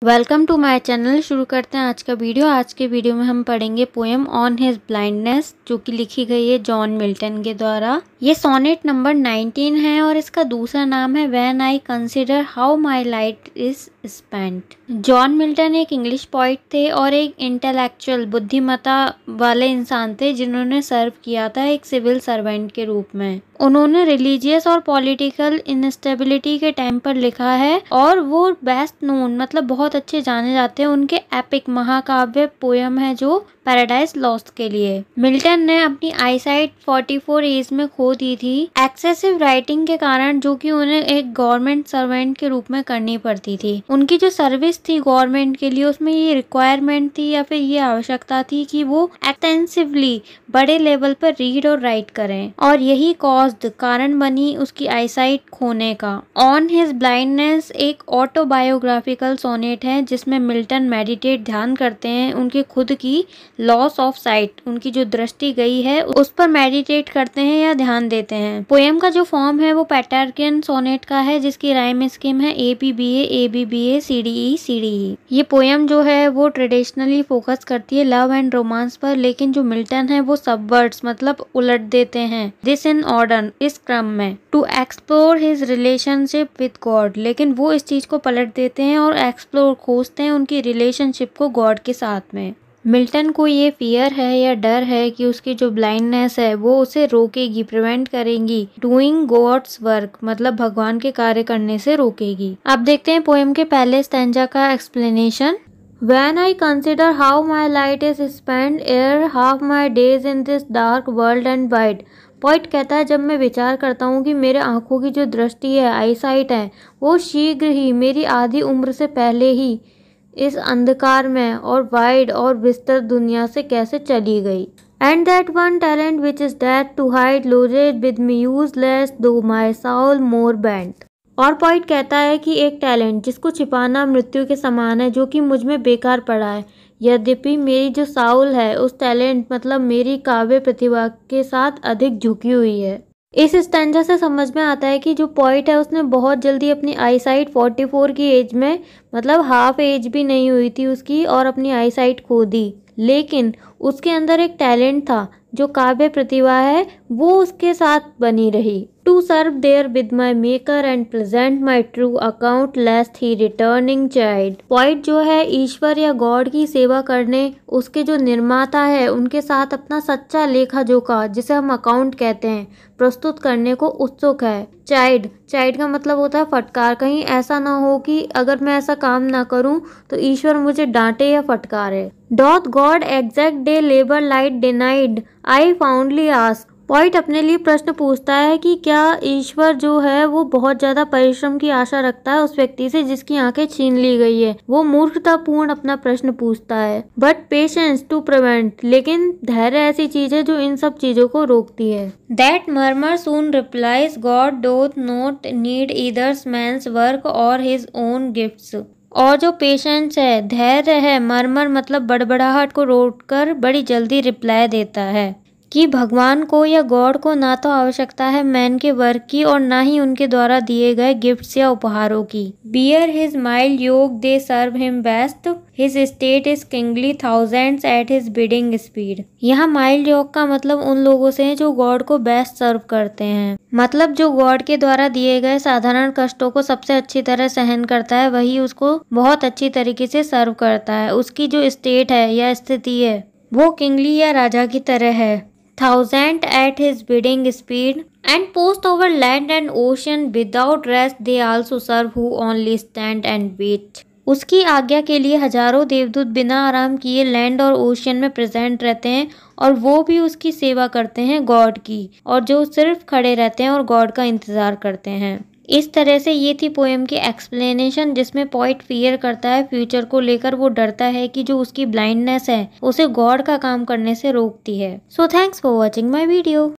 Welcome to my channel. शुरू करते हैं आज का वीडियो। आज के वीडियो में हम पढ़ेंगे पोएम ऑन हिज ब्लाइंडनेस, जो कि लिखी गई है जॉन मिल्टन के द्वारा। ये सोनेट नंबर 19 है और इसका दूसरा नाम है when I consider how my light is spent. John Milton एक इंग्लिश पोइट थे और एक इंटेलेक्चुअल बुद्धिमत्ता वाले इंसान थे जिन्होंने सर्व किया था एक सिविल सर्वेंट के रूप में। उन्होंने रिलीजियस और पॉलिटिकल इंस्टेबिलिटी के टाइम पर लिखा है और वो बेस्ट नोन मतलब बहुत अच्छे जाने जाते हैं उनके एपिक महाकाव्य पोयम है जो पैराडाइज लॉस्ट के लिए। मिल्टन ने अपनी आईसाइट 44 एज में खो दी थी एक्सेसिव राइटिंग के कारण, जो कि उन्हें एक गवर्नमेंट सर्वेंट के रूप में करनी पड़ती थी। उनकी जो सर्विस थी गवर्नमेंट के लिए उसमें ये रिक्वायरमेंट थी या फिर ये आवश्यकता थी कि वो एक्सटेंसिवली बड़े लेवल पर रीड और राइट करें, और यही कारण बनी उसकी आईसाइट खोने का। ऑन हिज ब्लाइंडनेस एक ऑटोबायोग्राफिकल सोनेट है जिसमें मिल्टन मेडिटेट ध्यान करते हैं उनके खुद की लॉस ऑफ साइट, उनकी जो दृष्टि गई है उस पर मेडिटेट करते हैं या ध्यान देते हैं। पोएम का जो फॉर्म है वो पेट्रार्कियन सोनेट का है जिसकी राइम स्कीम है ABBA ABBA CDE CDE। ये पोएम जो है वो ट्रेडिशनली फोकस करती है लव एंड रोमांस पर, लेकिन जो मिल्टन है वो सबवर्ट्स मतलब उलट देते हैं दिस इन ऑर्डर, इस क्रम में, to explore his relationship with God. लेकिन वो इस चीज को पलट देते हैं और एक्सप्लोर खोजते हैं उनकी रिलेशनशिप को गॉड के साथ में। मिल्टन को ये फियर है या डर है कि उसकी जो ब्लाइंडनेस है वो उसे रोकेगी, प्रिवेंट करेंगी डूइंग गॉड्स वर्क मतलब भगवान के कार्य करने से रोकेगी। अब देखते हैं पोएम के पहले स्टैंजा का explanation. When I consider how my light is spent ere half my days in this dark world and wide। Poet कहता है, जब मैं विचार करता हूँ कि मेरे आँखों की जो दृष्टि है, आईसाइट है, वो शीघ्र ही मेरी आधी उम्र से पहले ही इस अंधकार में और वाइड और विस्तृत दुनिया से कैसे चली गई। And that one talent which is that to hide lodged with me useless though my soul more bent। और पॉइट कहता है कि एक टैलेंट जिसको छिपाना मृत्यु के समान है, जो कि मुझ में बेकार पड़ा है, यद्यपि मेरी जो साउल है उस टैलेंट मतलब मेरी काव्य प्रतिभा के साथ अधिक झुकी हुई है। इस स्टैंजा से समझ में आता है कि जो पॉइट है उसने बहुत जल्दी अपनी आईसाइट 44 की एज में मतलब हाफ एज भी नहीं हुई थी उसकी और अपनी आईसाइट खो दी, लेकिन उसके अंदर एक टैलेंट था जो काव्य प्रतिभा है वो उसके साथ बनी रही। To serve therewith my maker and present my true account lest he returning chide. Poet जो है ईश्वर या गॉड की सेवा करने, उसके जो निर्माता है उनके साथ अपना सच्चा लेखा जोखा जिसे हम अकाउंट कहते हैं प्रस्तुत करने को उत्सुक है। चाइल्ड, चाइल्ड का मतलब होता है फटकार। कहीं ऐसा ना हो कि अगर मैं ऐसा काम ना करूं तो ईश्वर मुझे डांटे या फटकारे। Doth God exact day labour light denied I fondly ask. Poet अपने लिए प्रश्न पूछता है कि क्या ईश्वर जो है वो बहुत ज्यादा परिश्रम की आशा रखता है उस व्यक्ति से जिसकी आंखें छीन ली गई है। वो मूर्खतापूर्ण अपना प्रश्न पूछता है। बट पेशेंस टू प्रिवेंट, लेकिन धैर्य ऐसी चीज है जो इन सब चीजों को रोकती है। That murmur soon replies God doth not need either man's work or his own gifts. और जो पेशेंस है, धैर्य है, मरमर मतलब बड़बड़ाहट को रोककर बड़ी जल्दी रिप्लाई देता है कि भगवान को या गॉड को ना तो आवश्यकता है मैन के वर्क की और ना ही उनके द्वारा दिए गए गिफ्ट्स या उपहारों की। Beer his mild yoke they serve him best, his state is kingly thousands at his bidding speed. यहाँ माइल्ड योग का मतलब उन लोगों से है जो गॉड को बेस्ट सर्व करते हैं, मतलब जो गॉड के द्वारा दिए गए साधारण कष्टों को सबसे अच्छी तरह सहन करता है वही उसको बहुत अच्छी तरीके से सर्व करता है। उसकी जो स्टेट है या स्थिति है वो किंगली या राजा की तरह है। Thousand at his bidding speed and post over land and ocean without rest they also serve who only stand and wait। उसकी आज्ञा के लिए हजारों देवदूत बिना आराम किए लैंड और ओशियन में प्रेजेंट रहते हैं और वो भी उसकी सेवा करते हैं गॉड की, और जो सिर्फ खड़े रहते हैं और गॉड का इंतजार करते हैं। इस तरह से ये थी पोएम की एक्सप्लेनेशन जिसमें पॉइट फियर करता है फ्यूचर को लेकर। वो डरता है कि जो उसकी ब्लाइंडनेस है उसे गॉड का काम करने से रोकती है। So thanks for watching my video.